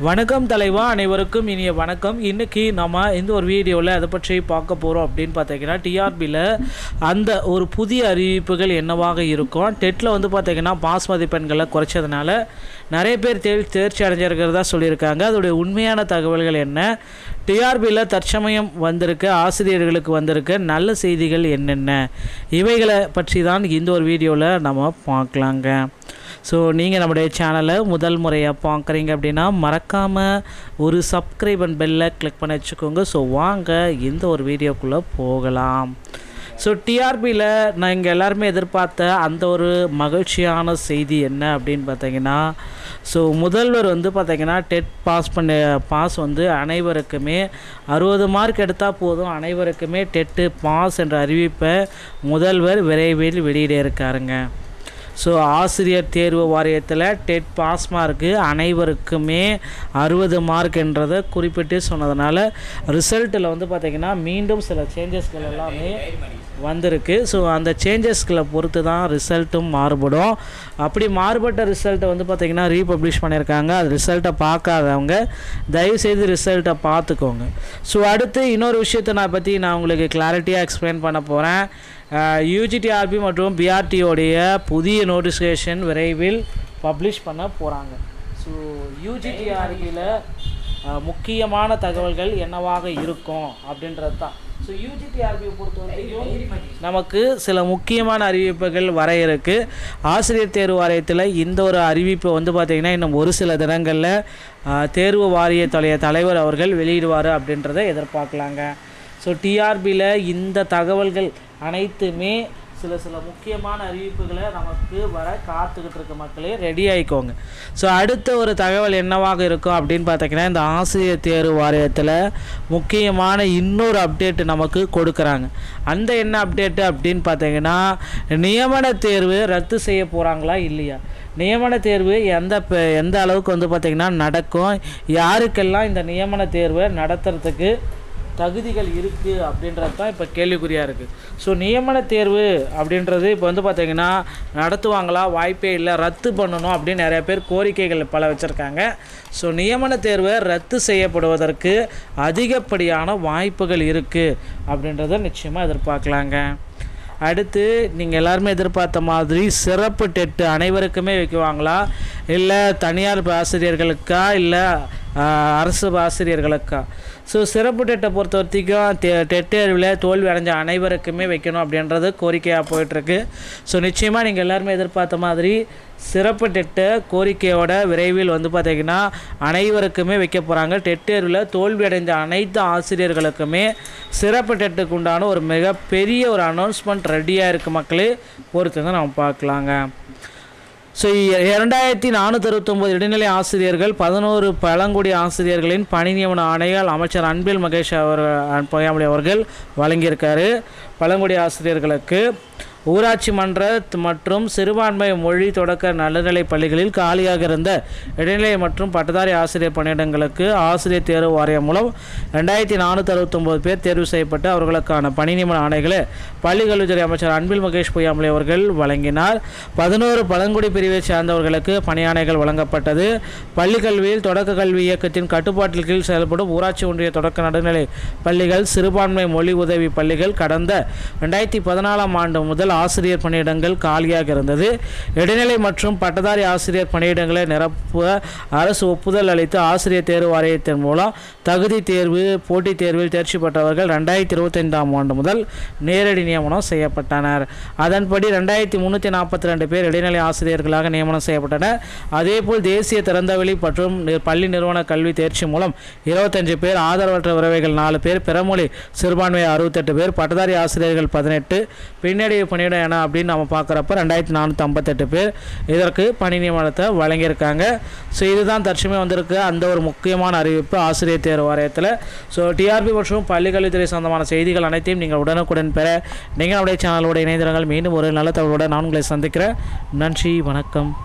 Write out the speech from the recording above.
வணக்கம் தலைவா, அனைவருக்கும் இனிய வணக்கம். இன்றைக்கி நம்ம இந்த ஒரு வீடியோவில் அதை பற்றி பார்க்க போகிறோம் அப்படின்னு பார்த்தீங்கன்னா, டிஆர்பியில் அந்த ஒரு புதிய அறிவிப்புகள் என்னவாக இருக்கும். டெட்டில் வந்து பார்த்திங்கன்னா பாஸ் மதிப்பெண்களை குறைச்சதுனால நிறைய பேர் தேர்ச்சி அடைஞ்சிருக்கிறதா சொல்லியிருக்காங்க. அதோடைய உண்மையான தகவல்கள் என்ன, டிஆர்பியில் தற்சமயம் வந்திருக்க ஆசிரியர்களுக்கு வந்திருக்க நல்ல செய்திகள் என்னென்ன, இவைகளை பற்றி தான் இந்த ஒரு வீடியோவில் நம்ம பார்க்கலாங்க. ஸோ நீங்கள் நம்முடைய சேனலை முதல் முறையாக பார்க்குறீங்க அப்படின்னா மறக்காமல் ஒரு சப்ஸ்கிரைப் அண்ட் பெல்லை கிளிக் பண்ணி வச்சுக்கோங்க. ஸோ வாங்க இந்த ஒரு வீடியோக்குள்ளே போகலாம். ஸோ டிஆர்பியில் நான் இங்கே எல்லாருமே எதிர்பார்த்த அந்த ஒரு மகிழ்ச்சியான செய்தி என்ன அப்படின்னு பார்த்தீங்கன்னா, ஸோ முதல்வர் வந்து பார்த்திங்கன்னா டெட் பாஸ் வந்து அனைவருக்குமே 60 மார்க் எடுத்தால் போதும், அனைவருக்குமே டெட்டு பாஸ் என்ற அறிவிப்பை முதல்வர் விரைவில் வெளியிட இருக்காருங்க. ஸோ ஆசிரியர் தேர்வு வாரியத்தில் டெட் பாஸ் மார்க்கு அனைவருக்குமே 60 மார்க் என்றதை குறிப்பிட்டு சொன்னதுனால ரிசல்ட்டில் வந்து பார்த்திங்கன்னா மீண்டும் சில சேஞ்சஸ்கள் எல்லாமே வந்திருக்கு. ஸோ அந்த சேஞ்சஸ்களை பொறுத்து தான் ரிசல்ட்டும் மாறுபடும். அப்படி மாறுபட்ட ரிசல்ட்டை வந்து பார்த்திங்கன்னா ரீபப்ளிஷ் பண்ணியிருக்காங்க. அது ரிசல்ட்டை பார்க்காதவங்க தயவுசெய்து ரிசல்ட்டை பார்த்துக்கோங்க. ஸோ அடுத்து இன்னொரு விஷயத்தை நான் உங்களுக்கு கிளாரிட்டியாக எக்ஸ்பிளைன் பண்ண போகிறேன். யூஜிடிஆர்பி மற்றும் பிஆர்டியோடைய புதிய நோட்டிஃபிகேஷன் விரைவில் பப்ளிஷ் பண்ண போகிறாங்க. ஸோ யூஜிடிஆர்பியில் முக்கியமான தகவல்கள் என்னவாக இருக்கும் அப்படின்றது தான். ஸோ யூஜிடிஆர்பியை பொறுத்தவரைக்கும் நமக்கு சில முக்கியமான அறிவிப்புகள் வர இருக்குது. ஆசிரியர் தேர்வு வாரியத்தில் இந்த ஒரு அறிவிப்பை வந்து பார்த்திங்கன்னா இன்னும் ஒரு சில தினங்களில் தேர்வு வாரியத்துடைய தலைவர் அவர்கள் வெளியிடுவார் அப்படின்றத எதிர்பார்க்கலாங்க. ஸோ டிஆர்பியில் இந்த தகவல்கள் அனைத்துமே சில முக்கியமான அறிவிப்புகளை நமக்கு வர காத்துக்கிட்டு இருக்க மக்களே ரெடி ஆகிக்கோங்க. ஸோ அடுத்த ஒரு தகவல் என்னவாக இருக்கும் அப்படின்னு பார்த்தீங்கன்னா, இந்த ஆசிரியர் தேர்வு வாரியத்தில் முக்கியமான இன்னொரு அப்டேட்டு நமக்கு கொடுக்குறாங்க. அந்த என்ன அப்டேட்டு அப்படின்னு பார்த்தீங்கன்னா, நியமன தேர்வு ரத்து செய்ய போகிறாங்களா இல்லையா, நியமன தேர்வு எந்த அளவுக்கு வந்து பார்த்திங்கன்னா நடக்கும், யாருக்கெல்லாம் இந்த நியமன தேர்வை நடத்துறதுக்கு தகுதிகள் இருக்குது அப்படின்றது தான் இப்போ கேள்விக்குறியாக இருக்குது. ஸோ நியமன தேர்வு அப்படின்றது இப்போ வந்து பார்த்திங்கன்னா நடத்துவாங்களா, வாய்ப்பே இல்லை, ரத்து பண்ணணும் அப்படின்னு நிறைய பேர் கோரிக்கைகள் பல வச்சுருக்காங்க. ஸோ நியமன தேர்வை ரத்து செய்யப்படுவதற்கு அதிகப்படியான வாய்ப்புகள் இருக்குது அப்படின்றத நிச்சயமாக எதிர்பார்க்கலாங்க. அடுத்து நீங்கள் எல்லாருமே எதிர்பார்த்த மாதிரி சிறப்பு டெட்டு அனைவருக்குமே வைக்குவாங்களா, இல்லை தனியார் ஆசிரியர்களுக்கா, இல்லை அரசு ஆசிரியர்களுக்கா. ஸோ சிறப்பு டெட்டை பொறுத்த வரைக்கும் டெட் தேர்வில் தோல்வி அடைஞ்ச அனைவருக்குமே வைக்கணும் அப்படின்றது கோரிக்கையாக போயிட்டுருக்கு. ஸோ நிச்சயமாக நீங்கள் எல்லாருமே எதிர்பார்த்த மாதிரி சிறப்பு டெட்டை கோரிக்கையோட விரைவில் வந்து பார்த்திங்கன்னா அனைவருக்குமே வைக்க போகிறாங்க. டெட் தேர்வில் தோல்வி அடைந்த அனைத்து ஆசிரியர்களுக்குமே சிறப்பு டெட்டுக்கு உண்டான ஒரு மிகப்பெரிய ஒரு அனௌன்ஸ்மெண்ட் ரெடியாக இருக்குது மக்களே, பொறுத்து தான் நம்ம பார்க்கலாங்க. ஸோ 2469 இடைநிலை ஆசிரியர்கள், 11 பழங்குடி ஆசிரியர்களின் பணி நியமன ஆணைகள் அமைச்சர் அன்பில் மகேஷ் அவர்கள் வழங்கியிருக்காரு. பழங்குடி ஆசிரியர்களுக்கு ஊராட்சி மன்ற மற்றும் சிறுபான்மை மொழி தொடக்க நடுநிலை பள்ளிகளில் காலியாக இருந்த இடைநிலை மற்றும் பட்டதாரி ஆசிரியர் பணியிடங்களுக்கு ஆசிரியர் தேர்வு வாரியம் மூலம் 2469 பேர் தேர்வு செய்யப்பட்டு அவர்களுக்கான பணி நியமன ஆணைகளை பள்ளிக்கல்வித்துறை அமைச்சர் அன்பில் மகேஷ் பொய்யாமொழி அவர்கள் வழங்கினார். 11 பழங்குடி பிரிவை சேர்ந்தவர்களுக்கு பணியாணைகள் வழங்கப்பட்டது. பள்ளிக்கல்வியில் தொடக்க கல்வி இயக்கத்தின் கட்டுப்பாட்டில் கீழ் செயல்படும் ஊராட்சி ஒன்றிய தொடக்க நடுநிலை பள்ளிகள், சிறுபான்மை மொழி உதவி பள்ளிகள் கடந்த 2014ஆம் ஆண்டு முதல் ஆசிரியர் பணியிடங்கள் காலியாக இருந்தது. இடைநிலை மற்றும் பட்டதாரி ஆசிரியர் பணியிடங்களை நிரப்ப அரசு ஒப்புதல் அளித்து ஆசிரியர் தேர்வு வாரியத்தின் மூலம் தகுதி தேர்வு போட்டித் தேர்வில் தேர்ச்சி பெற்றவர்கள் 2025ஆம் ஆண்டு முதல் நேரடி நியமனம் செய்யப்பட்டனர். அதன்படி 2342 பேர் இடைநிலை ஆசிரியர்களாக நியமனம் செய்யப்பட்டனர். அதேபோல் தேசிய திறந்தவெளி மற்றும் பள்ளி நிறுவன கல்வி தேர்ச்சி மூலம் 25 பேர், ஆதரவற்ற உறவைகள் 4 பேர், பிறமொழி சிறுபான்மை 68 பேர், பட்டதாரி ஆசிரியர்கள் 18, பின்னடைவு பணியிடம் என அப்படின்னு நம்ம பார்க்குறப்ப 2458 பேர் இதற்கு பணி நியமனத்தை வழங்கியிருக்காங்க. ஸோ இதுதான் தற்சமயம் வந்திருக்கு அந்த ஒரு முக்கியமான அறிவிப்பு ஆசிரியர் தேர்வு வாரியத்தில். ஸோ டிஆர்பி மற்றும் பள்ளிக்கல்வித்துறை சொந்தமான செய்திகள் அனைத்தையும் நீங்கள் உடனுக்குடன் பெற நீங்கள் நம்முடைய சேனலோட இணைந்திருங்கள். மீண்டும் ஒரு நல்ல தகவலோடு நான் உங்களை சந்திக்கிறேன். நன்றி, வணக்கம்.